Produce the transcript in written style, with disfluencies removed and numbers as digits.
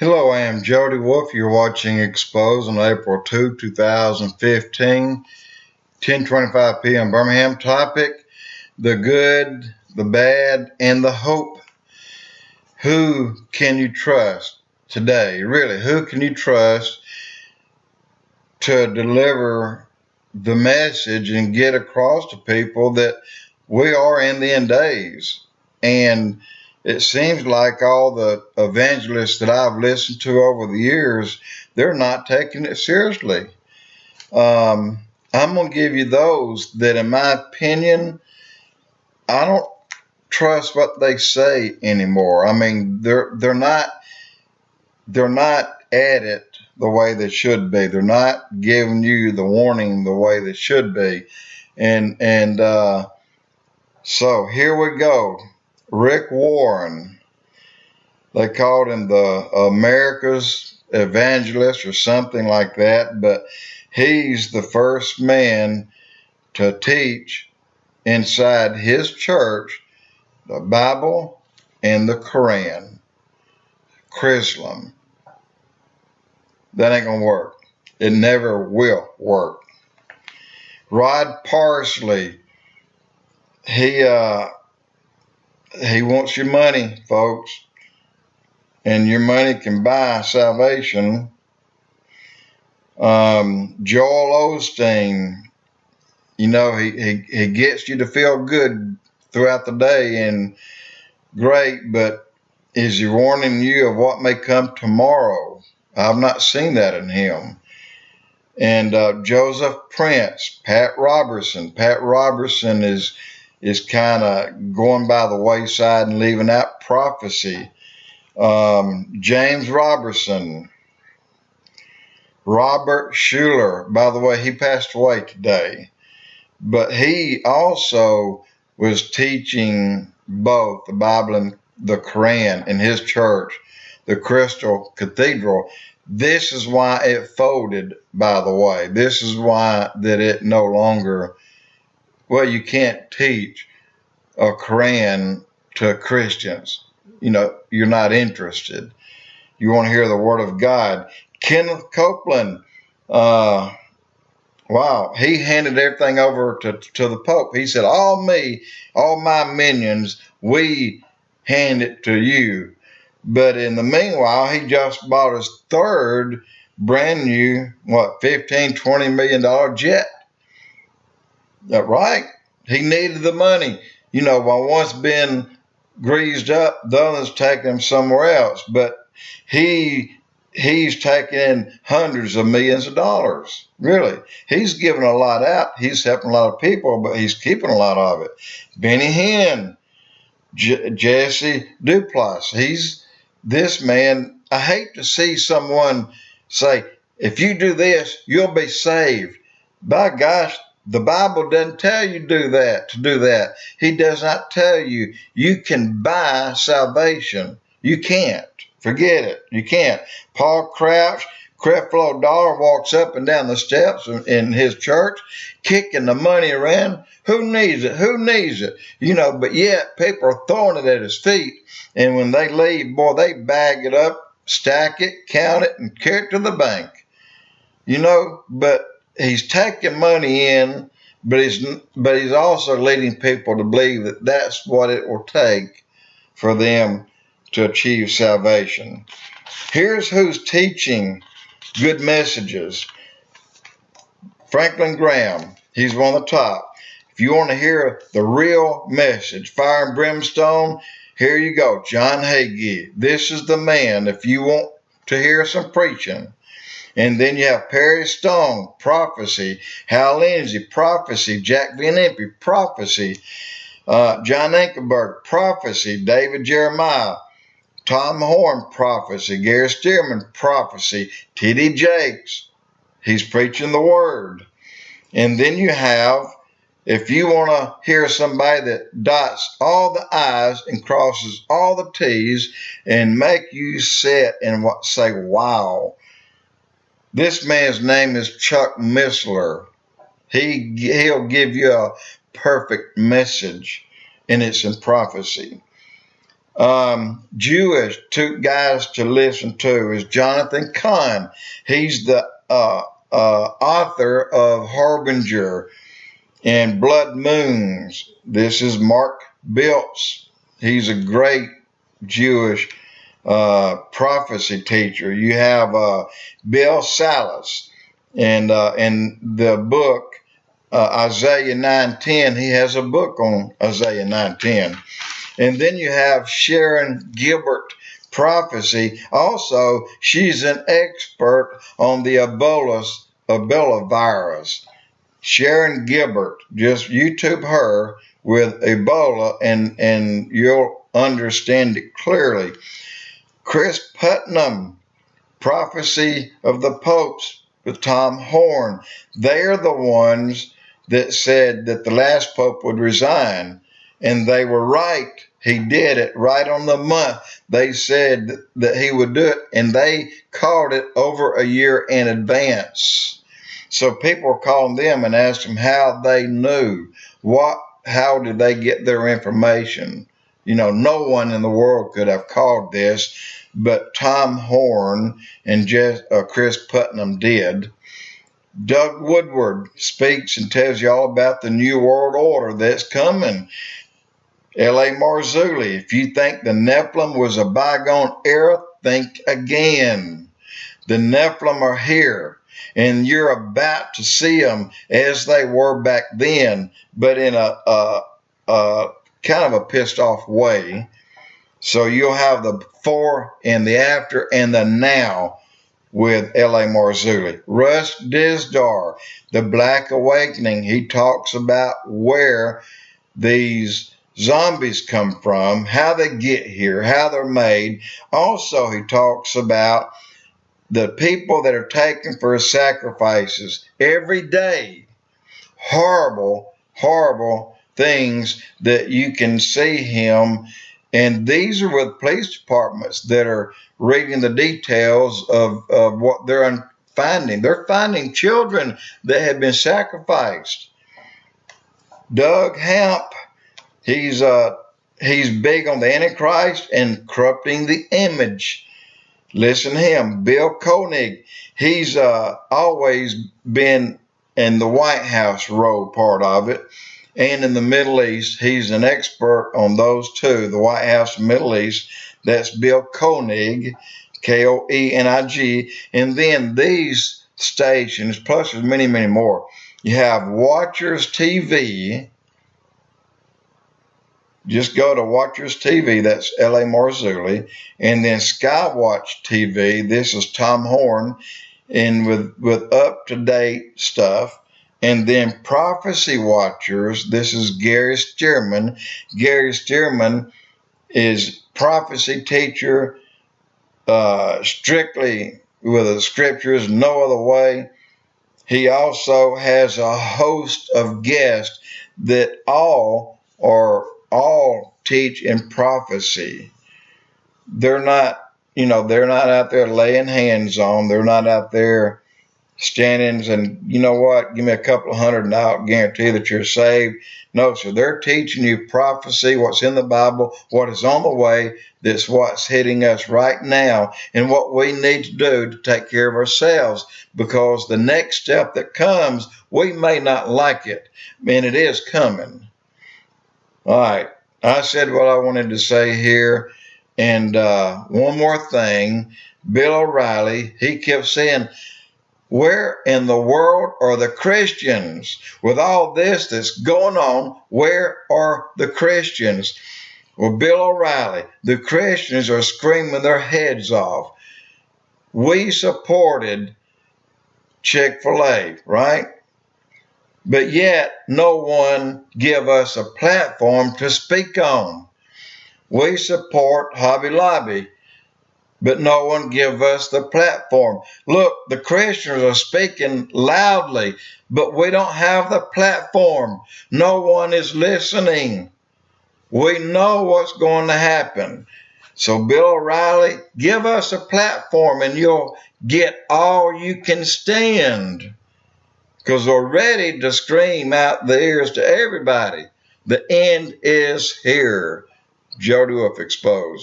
Hello, I am Jody Wolf. You're watching Expoz on April 2, 2015, 10:25 p.m. Birmingham. Topic: the good, the bad, and the hope. Who can you trust today? Really, who can you trust to deliver the message and get across to people that we are in the end days? And it seems like all the evangelists that I've listened to over the years, they're not taking it seriously. I'm going to give you those that, in my opinion, I don't trust what they say anymore. I mean, they're not at it the way they should be. They're not giving you the warning the way they should be. And so here we go. Rick Warren, they called him the America's evangelist or something like that, but he's the first man to teach inside his church the Bible and the Quran. Chrislam. That ain't gonna work. It never will work. Rod Parsley, he wants your money, folks, and your money can buy salvation. Joel Osteen, he gets you to feel good throughout the day and great, but is he warning you of what may come tomorrow? I've not seen that in him. And Joseph Prince, Pat Robertson. Pat Robertson is kind of going by the wayside and leaving out prophecy. James Robertson, Robert Schuller. By the way, he passed away today, but he also was teaching both the Bible and the Quran in his church, the Crystal Cathedral. This is why it folded, by the way. This is why that it no longer, well, you can't teach a Quran to Christians. You're not interested. You want to hear the Word of God. Kenneth Copeland, wow, he handed everything over to the Pope. He said, all my minions, we hand it to you. But in the meanwhile, he just bought his third brand new, $15-20 million jet. That right? He needed the money. While once been greased up, the other's taking him somewhere else. But he's taking in hundreds of millions of dollars. Really. He's giving a lot out. He's helping a lot of people, but he's keeping a lot of it. Benny Hinn, Jesse Duplass. This man, I hate to see someone say, if you do this, you'll be saved. By gosh, the Bible doesn't tell you to do that. He does not tell you you can buy salvation. You can't. Forget it. You can't. Paul Crouch, Creflo Dollar walks up and down the steps in his church, kicking the money around. Who needs it? But yet people are throwing it at his feet. And when they leave, boy, they bag it up, stack it, count it, and carry it to the bank. But he's taking money in, but he's also leading people to believe that that's what it will take for them to achieve salvation. Here's who's teaching good messages. Franklin Graham, he's one of the top. If you want to hear the real message, fire and brimstone, here you go. John Hagee. This is the man if you want to hear some preaching. And then you have Perry Stone, prophecy. Hal Lindsey, prophecy. Jack Van Impe, prophecy. John Ankerberg, prophecy. David Jeremiah. Tom Horn, prophecy. Gary Stearman, prophecy. T.D. Jakes, he's preaching the word. And then you have, if you want to hear somebody that dots all the I's and crosses all the T's and make you sit and say, wow. This man's name is Chuck Missler. He'll give you a perfect message, and it's in prophecy. Jewish, two guys to listen to is Jonathan Cahn. He's the author of Harbinger and Blood Moons. This is Mark Biltz. He's a great Jewish prophecy teacher. You have Bill Salas, and in the book Isaiah 9:10, he has a book on Isaiah 9:10. And then you have Sharon Gilbert Prophecy. Also, she's an expert on the Ebola virus. Sharon Gilbert, just YouTube her with Ebola and you'll understand it clearly. Chris Putnam, Prophecy of the Popes with Tom Horn. They're the ones that said that the last pope would resign. And they were right. He did it right on the month. They said that he would do it, and they called it over a year in advance. So people were calling them and asked them how they knew. How did they get their information? You know, no one in the world could have called this, but Tom Horn and Chris Putnam did. Doug Woodward speaks and tells you all about the New World Order that's coming. L.A. Marzulli, if you think the Nephilim was a bygone era, think again. The Nephilim are here, and you're about to see them as they were back then, but in a kind of a pissed off way. So you'll have the before and the after and the now with L.A. Marzulli. Russ Dizdar, The Black Awakening, he talks about where these zombies come from, how they get here, how they're made. Also, he talks about the people that are taken for sacrifices every day. Horrible, horrible things that you can see him. And these are with police departments that are reading the details of what they're finding. They're finding children that have been sacrificed. Doug Hamp, he's big on the Antichrist and corrupting the image. Listen to him. Bill Koenig, he's always been in the White House role part of it. And in the Middle East, he's an expert on those two, the White House and Middle East. That's Bill Koenig, Koenig. And then these stations, plus there's many, many more. You have Watchers TV. Just go to Watchers TV, that's L.A. Marzulli. And then Skywatch TV, this is Tom Horn, and with up-to-date stuff. And then Prophecy Watchers, this is Gary Stearman. Gary Stearman is prophecy teacher, strictly with the scriptures, no other way. He also has a host of guests that all teach in prophecy. They're not out there laying hands on. They're not out there standings and you know what, give me a couple of $100 and I'll guarantee that you're saved. No, sir, they're teaching you prophecy, what's in the Bible, what is on the way. That's what's hitting us right now and what we need to do to take care of ourselves, because the next step that comes, we may not like it, and it is coming. All right, I said what I wanted to say here. And one more thing, Bill O'Reilly, he kept saying, where in the world are the Christians? With all this that's going on, where are the Christians? Well, Bill O'Reilly, the Christians are screaming their heads off. We supported Chick-fil-A, right? But yet no one give us a platform to speak on. We support Hobby Lobby, but no one give us the platform. Look, the Christians are speaking loudly, but we don't have the platform. No one is listening. We know what's going to happen. So Bill O'Reilly, give us a platform and you'll get all you can stand. Because we're ready to scream out the ears to everybody. The end is here. Joe of Expoz.